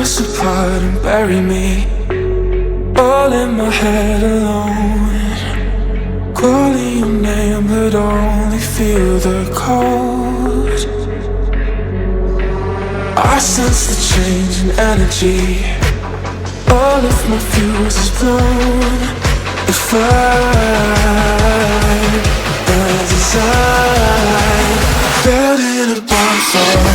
us apart and bury me all in my head alone, calling your name but only feel the cold. I sense the change in energy, all of my fuse is blown. If I burn inside, buried in a bonfire.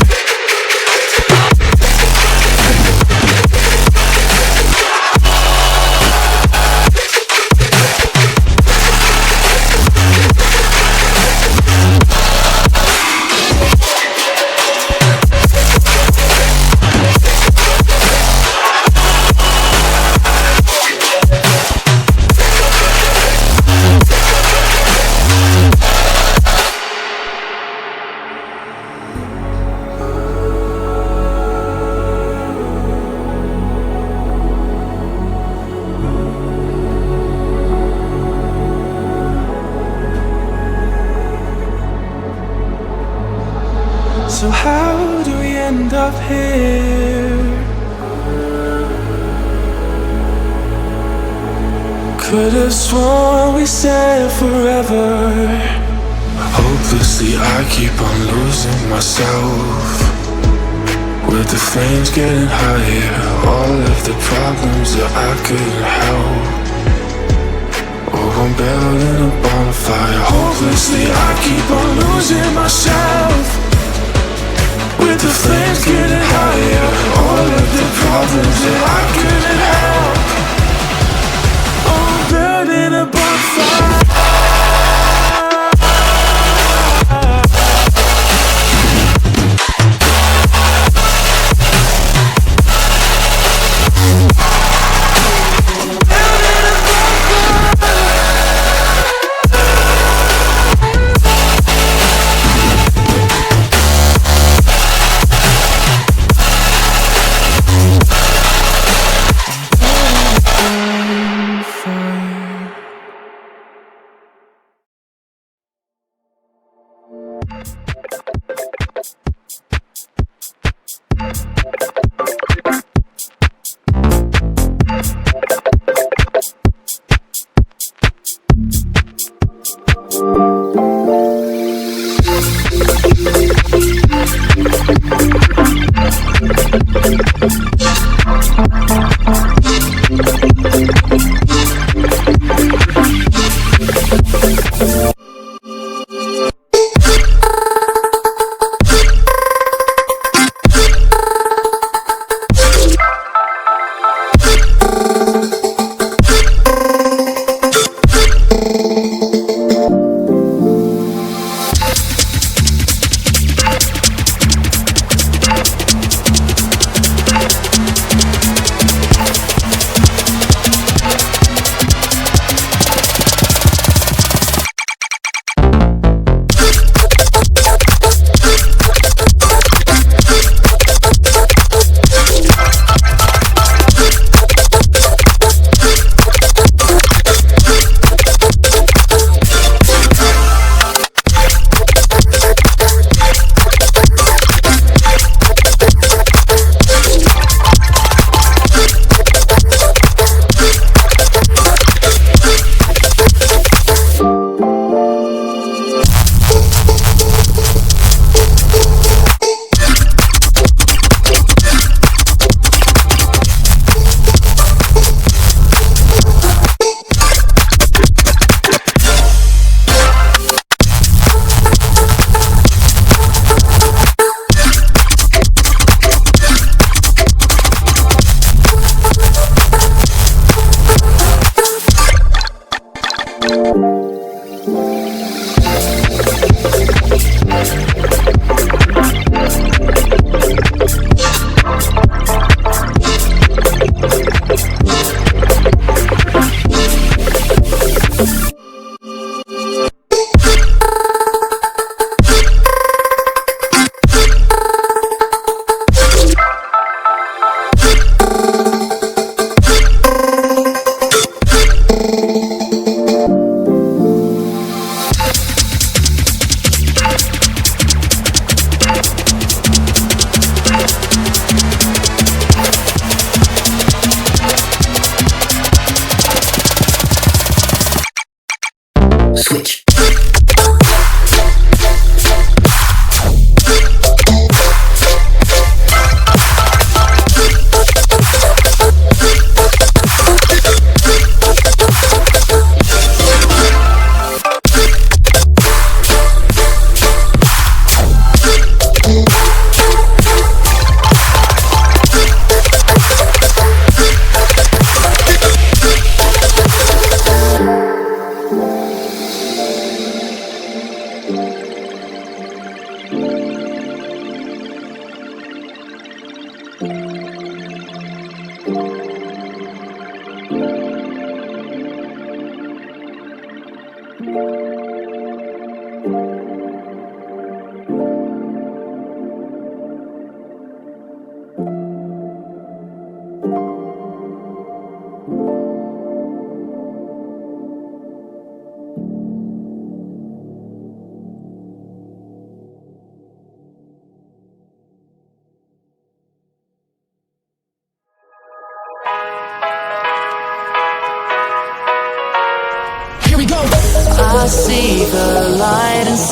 So how do we end up here? Could have sworn we said forever. Hopelessly I keep on losing myself, with the flames getting higher, all of the problems that I couldn't help. Oh, I'm building a bonfire. Hopelessly I keep on losing myself, with the flames getting higher, all of the problems that I couldn't help. Oh, I'm building a bonfire.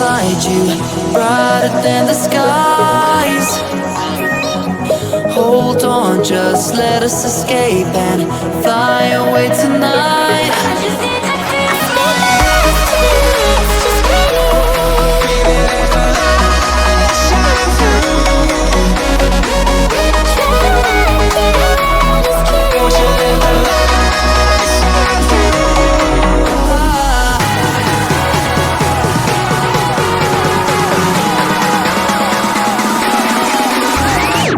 inside you, brighter than the skies. Hold on, just let us escape and fly away tonight.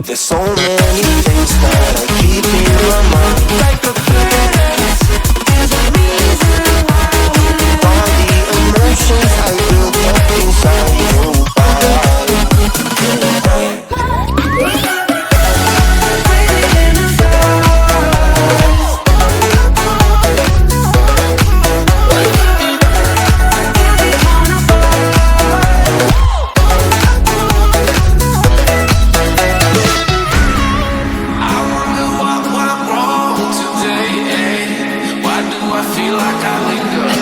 There's so many things that I keep in my mind, like the past. There's a reason why all the emotions I built up inside your body.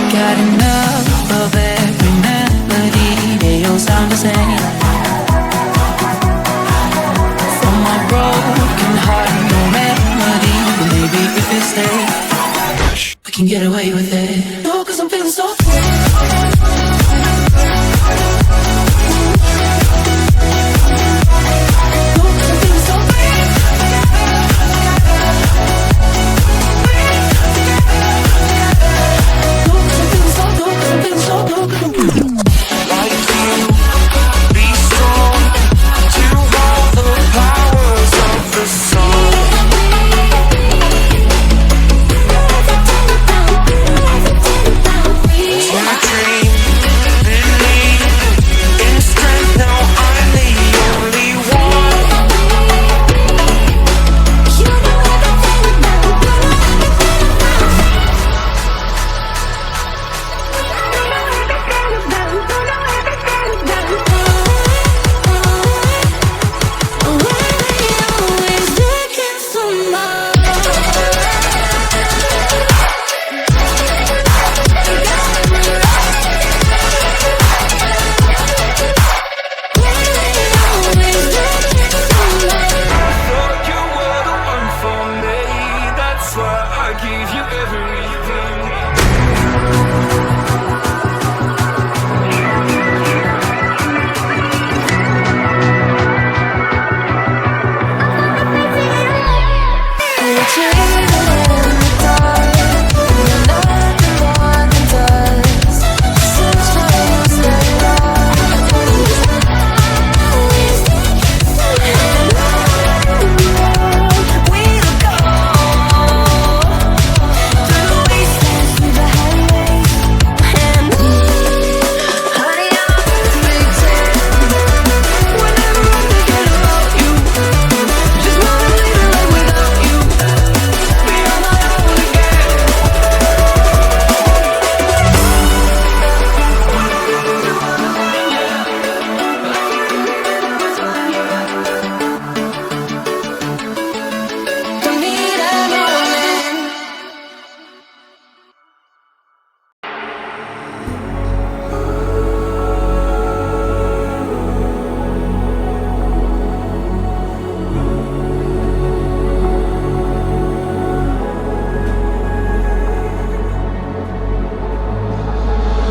Got enough of every melody, they all sound the same. From my broken heart, no remedy, but maybe if you stay, we can get away with it. No, 'cause I'm feeling so free.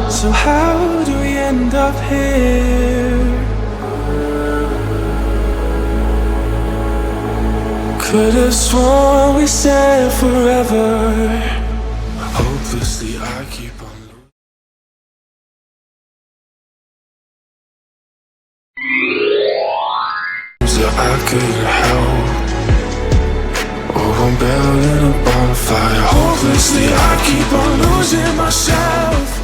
So how do we end up here? Could've sworn we said forever. Hopelessly I keep on losing. So I couldn't help. Oh, I'm building a bonfire. Hopelessly I keep on losing myself.